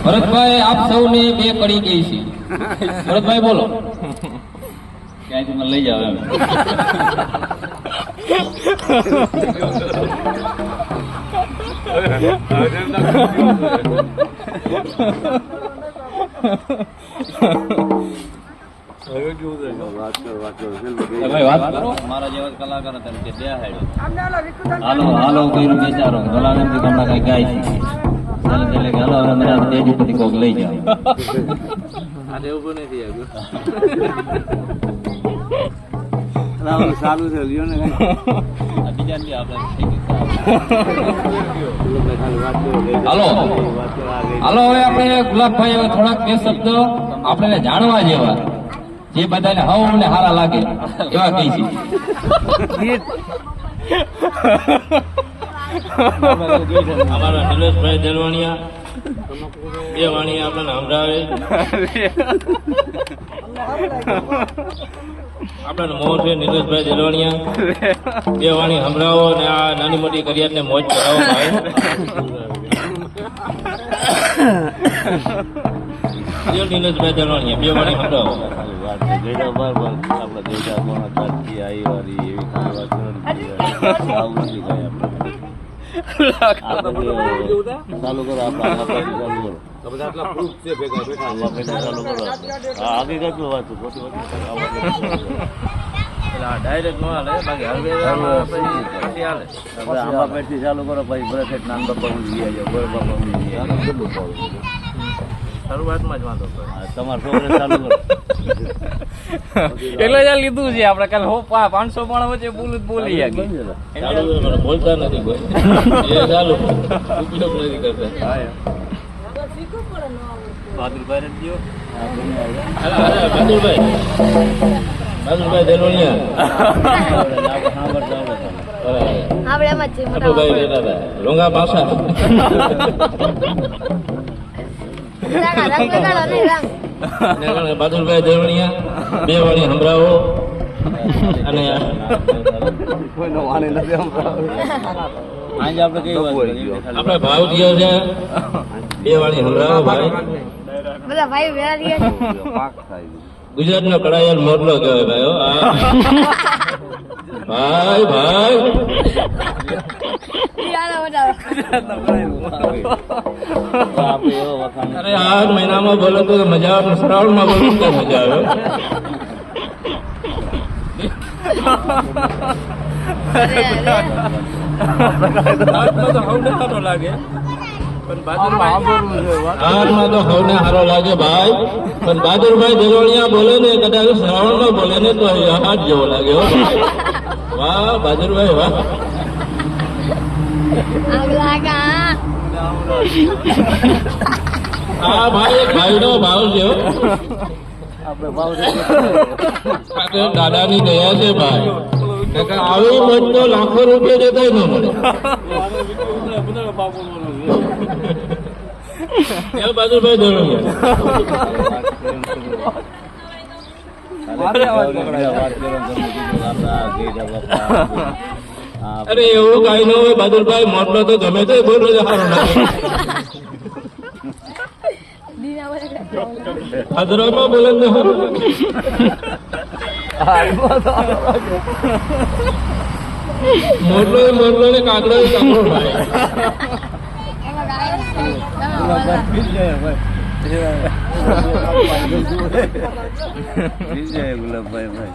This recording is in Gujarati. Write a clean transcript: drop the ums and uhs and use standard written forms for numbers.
ભરતભાઈ આપ સૌને બે કડી ગઈ છે. ભરતભાઈ બોલો. ક્યાંથી મને લઈ જાવ એમ. મારા જેવા કલાકાર હતા કે બે હાલો હાલો કર્યું બેચારો ગલાને હમણાં કઈ ગાય છે ચાલે હાલો હવે મને તેજપતિ કોક લઈ જાવ. આજે એવું નથી આવ્યું સારું છે લ્યો ને બીજા હાલો હાલો હવે આપણે ગુલાબભાઈ હવે થોડાક બે શબ્દો આપણે જાણવા જેવા જે બધાને હવ ને હારા લાગે એવા કઈ છે. અમારા નિલેશભાઈ દેલવાણિયા બે વાણી આપણને સંભળાવે. આપણને મોહ છે નિલેશભાઈ દેલવાણિયા બે વાણી સંભળાવો અને આ નાની મોટી કરિયાત ને મોજ કરાવો ભાઈ. નિલેશભાઈ દેલવાણિયા બે વાણી સંભળાવો. ચાલુ કરો ડાયરેક્ટ નો હાલે બાકી આંબા પેટથી ચાલુ કરો પછી બ્રેકેટ નાન બાપા શરૂઆતમાં જ વાંધો તમારે છોકરે ચાલુ કરો એટલે જ લીધું છે આપણે કાલે 500 પણ વચ્ચે બોલી બોલતા નથી કોઈ ચાલુ ઉપયોગ નથી કરતા. બહાદુરભાઈ દેલવાણિયા લોંગા પાસા બહાદુરભાઈ દેલવાણિયા બે વાણી સંભળાવો અને આપડે ભાવ થયો છે બે વાણી સંભળાવો ભાઈ. ગુજરાત નો કડાયલ મોરલો કહેવાય ભાઈ ભાઈ અરે આ મહિનામાં બોલો તો મજા આવે, શ્રાવણ માં બોલો તો મજા આવે. લાગે હાથમાં તો સૌને સારો લાગે ભાઈ, પણ બહાદુરભાઈ દેલવાણિયા બોલે ને કદાચ શ્રાવણ માં બોલે ને તો હાથ જેવો લાગે. વાહ બહાદુરભાઈ વાહ. હા ભાઈ ભાઈ નો ભાવ છે દાદા ની દયા છે ભાઈ. આવી મોજ તો લાખો રૂપિયા જતા ન મળે. બહાદુરભાઈ દેલવાણિયા અરે એવું કઈ ન હોય બહાદુરભાઈ મોટલો તો ગમે તે બોલો સારો લાગે. હદરામાં બોલે ને મોટલો ને કાગડો કાગડો ભાઈ. ગુલાબભાઈ ભાઈ